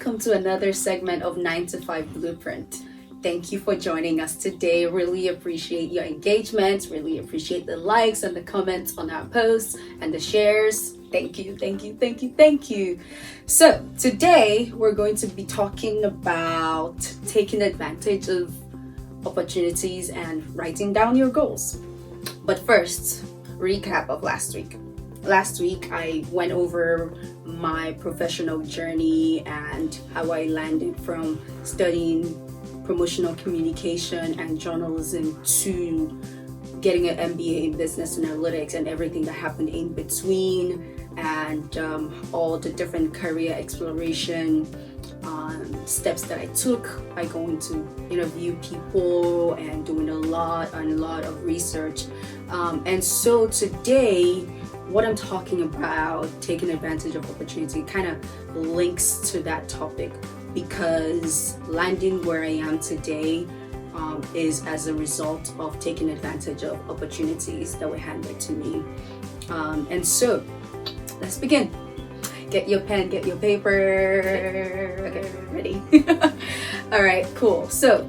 welcome to another segment of 9 to 5 Blueprint. Thank you for joining us today. Really appreciate your engagement, really appreciate the likes and the comments on our posts and the shares. Thank you, thank you, thank you, thank you. So today we're going to be talking about taking advantage of opportunities and writing down your goals. But first, recap of last week. Last week, I went over my professional journey and how I landed from studying promotional communication and journalism to getting an MBA in business analytics and everything that happened in between, and all the different career exploration steps that I took by going to interview people and doing a lot of research. And so today, what I'm talking about, taking advantage of opportunity, kind of links to that topic, because landing where I am today is as a result of taking advantage of opportunities that were handed to me. And so let's begin. Get your pen, get your paper. Okay, ready? All right, cool. So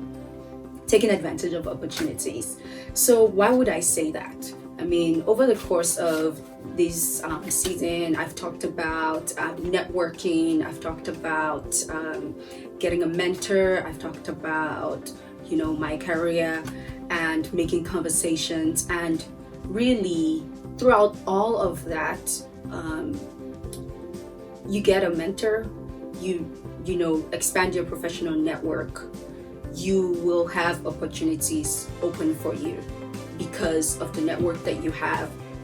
taking advantage of opportunities. So why would I say that? I mean, over the course of this season, I've talked about networking, I've talked about getting a mentor, I've talked about, my career and making conversations. And really, throughout all of that, you get a mentor, you expand your professional network, you will have opportunities open for you. Because of the network that you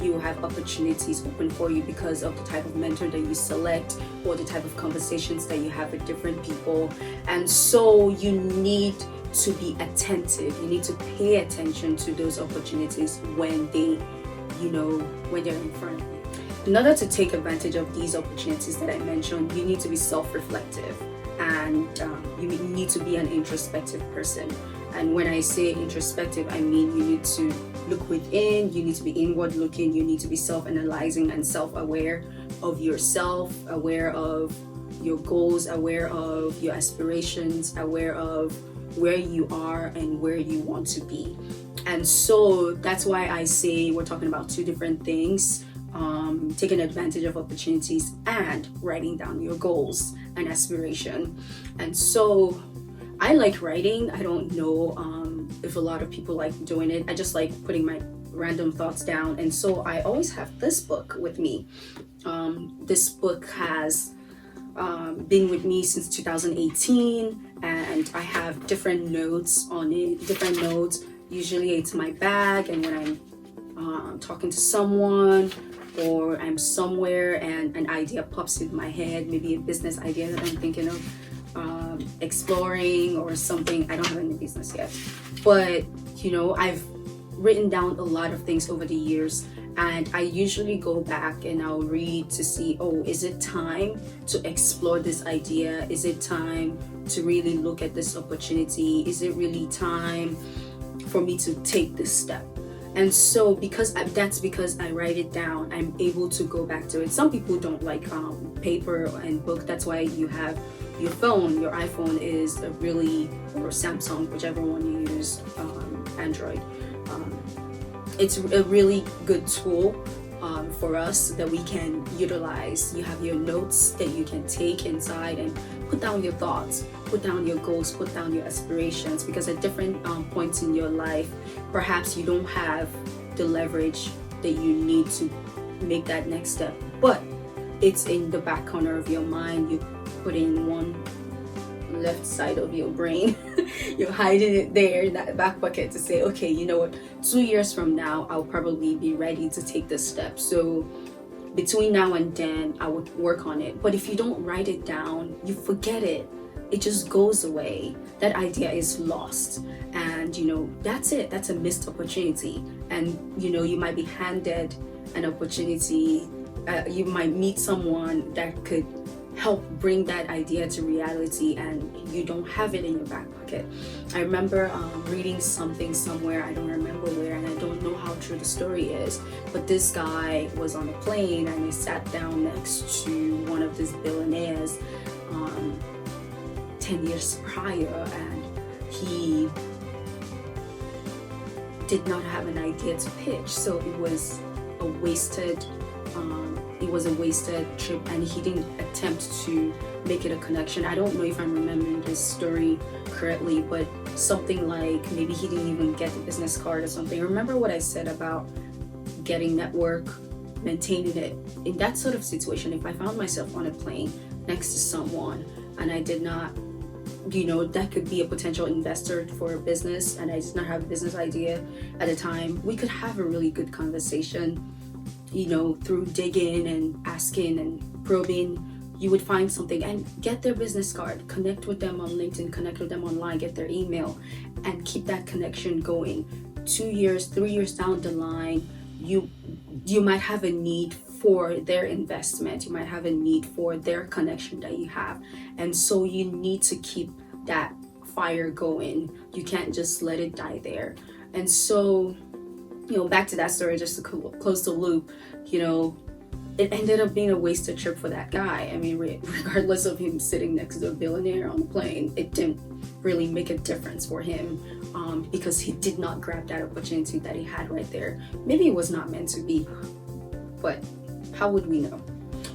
will have opportunities open for you because of the type of mentor that you select or the type of conversations that you have with different people. And so you need to be attentive. You need to pay attention to those opportunities when when they're in front of you. In order to take advantage of these opportunities that I mentioned, you need to be self-reflective, and you need to be an introspective person. And when I say introspective, I mean you need to look within, you need to be inward looking, you need to be self-analyzing and self-aware of yourself, aware of your goals, aware of your aspirations, aware of where you are and where you want to be. And so that's why I say we're talking about two different things, taking advantage of opportunities and writing down your goals and aspiration. And so I like writing. I don't know if a lot of people like doing it. I just like putting my random thoughts down. And so I always have this book with me. This book has been with me since 2018, and I have different notes on it, Usually it's my bag, and when I'm talking to someone or I'm somewhere and an idea pops in my head, maybe a business idea that I'm thinking of exploring or something. I don't have any business yet, but I've written down a lot of things over the years, and I usually go back and I'll read to see, is it time to explore this idea? Is it time to really look at this opportunity? Is it really time for me to take this step? And so because I write it down, I'm able to go back to it. Some people don't like paper and book. That's why you have your phone. Your iPhone is or Samsung, whichever one you use, Android. It's a really good tool for us that we can utilize. You have your notes that you can take inside and put down your thoughts, put down your goals, put down your aspirations, because at different points in your life, perhaps you don't have the leverage that you need to make that next step, but it's in the back corner of your mind. You put in one left side of your brain. You're hiding it there in that back pocket to say, okay, you know what, 2 years from now, I'll probably be ready to take this step. So between now and then, I would work on it. But if you don't write it down, you forget it. It just goes away. That idea is lost. And, that's it. That's a missed opportunity. And, you might be handed an opportunity. You might meet someone that could help bring that idea to reality, and you don't have it in your back pocket. I remember reading something somewhere, I don't remember where, and I don't know how true the story is, but this guy was on a plane and he sat down next to one of these billionaires, 10 years prior, and he did not have an idea to pitch. So it was a wasted trip, and he didn't attempt to make it a connection. I don't know if I'm remembering this story correctly, but something like maybe he didn't even get the business card or something. Remember what I said about getting network, maintaining it? In that sort of situation, if I found myself on a plane next to someone and I did not, that could be a potential investor for a business, and I did not have a business idea at the time, we could have a really good conversation, through digging and asking and probing. You would find something and get their business card, connect with them on LinkedIn, connect with them online, get their email, and keep that connection going. 2 years, 3 years down the line, you might have a need for their investment, you might have a need for their connection that you have, and so you need to keep that fire going. You can't just let it die there. And so, back to that story, just to close the loop, it ended up being a wasted trip for that guy. I mean, regardless of him sitting next to a billionaire on the plane, it didn't really make a difference for him, because he did not grab that opportunity that he had right there. Maybe it was not meant to be, but how would we know?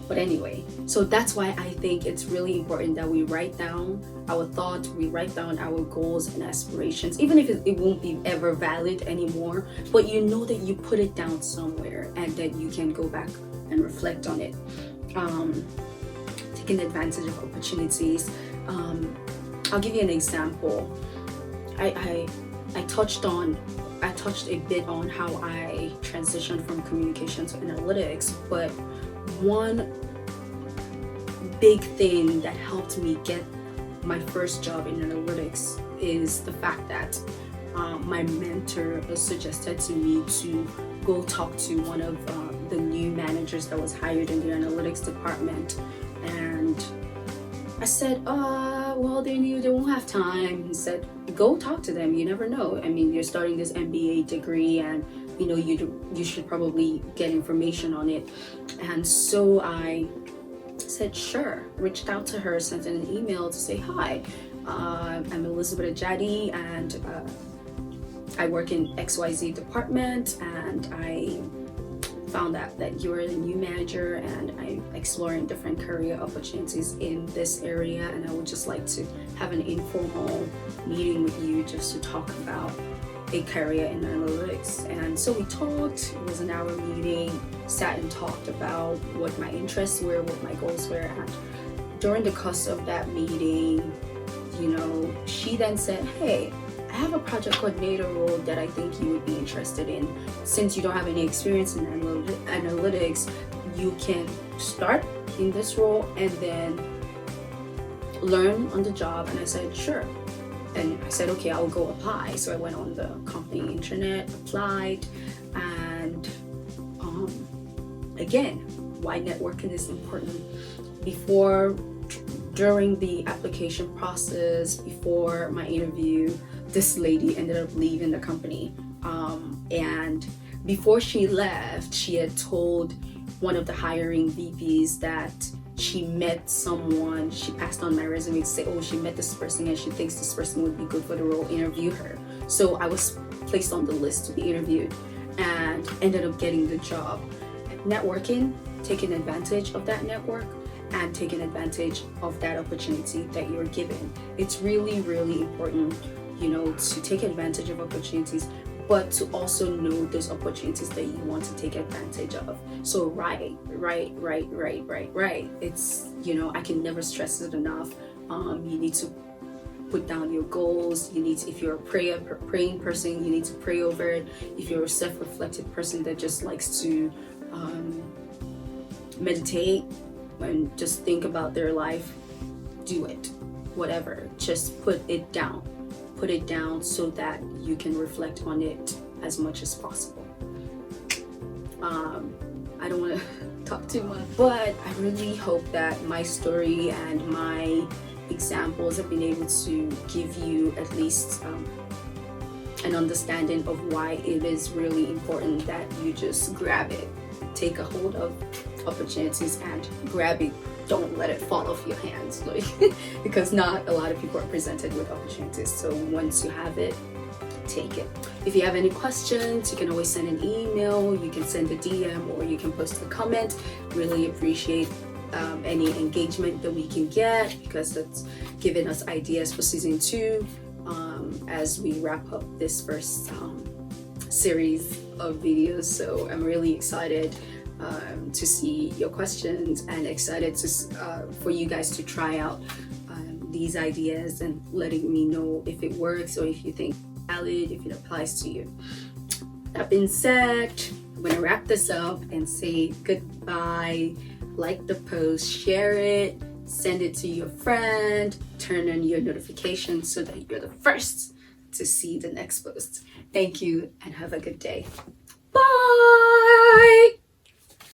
But anyway, so that's why I think it's really important that we write down our thoughts, we write down our goals and aspirations, even if it won't be ever valid anymore, but that you put it down somewhere and that you can go back and reflect on it. Taking advantage of opportunities. I'll give you an example. I touched a bit on how I transitioned from communication to analytics, but one big thing that helped me get my first job in analytics is the fact that my mentor suggested to me to go talk to one of the new managers that was hired in the analytics department. And I said, well, they won't have time. He said, go talk to them. You never know. I mean, you're starting this MBA degree, and you should probably get information on it. And so I said, sure. Reached out to her, sent an email to say, hi, I'm Elizabeth Ajadi, and I work in XYZ department, and I found out that you are the new manager, and I'm exploring different career opportunities in this area, and I would just like to have an informal meeting with you just to talk about a career in analytics. And so we talked. It was an hour meeting, sat and talked about what my interests were, what my goals were. And during the course of that meeting, she then said, hey, I have a project coordinator role that I think you would be interested in. Since you don't have any experience in analytics, you can start in this role and then learn on the job. And I said, sure. And I said, okay, I'll go apply. So I went on the company internet, applied, and again, why networking is important. During the application process, before my interview, this lady ended up leaving the company. And before she left, she had told one of the hiring VPs that she met someone. She passed on my resume to say, oh, she met this person and she thinks this person would be good for the role, interview her. So I was placed on the list to be interviewed and ended up getting the job. Networking, taking advantage of that network and taking advantage of that opportunity that you're given. It's really, really important, to take advantage of opportunities, but to also know those opportunities that you want to take advantage of. So right. It's, I can never stress it enough. You need to put down your goals. If you're a praying person, you need to pray over it. If you're a self-reflective person that just likes to meditate and just think about their life, do it. Whatever, just put it down so that you can reflect on it as much as possible. I don't want to talk too much, but I really hope that my story and my examples have been able to give you at least an understanding of why it is really important that you just grab it, take a hold of opportunities and grab it don't let it fall off your hands, like because not a lot of people are presented with opportunities. So once you have it, take it. If you have any questions, you can always send an email, you can send a DM, or you can post a comment. Really appreciate any engagement that we can get, because that's giving us ideas for season 2 as we wrap up this first series of videos. So I'm really excited to see your questions, and excited to for you guys to try out these ideas and letting me know if it works, or if you think valid, if it applies to you. That being said, I'm gonna wrap this up and say goodbye. Like the post, share it, send it to your friend, turn on your notifications so that you're the first to see the next post. Thank you and have a good day.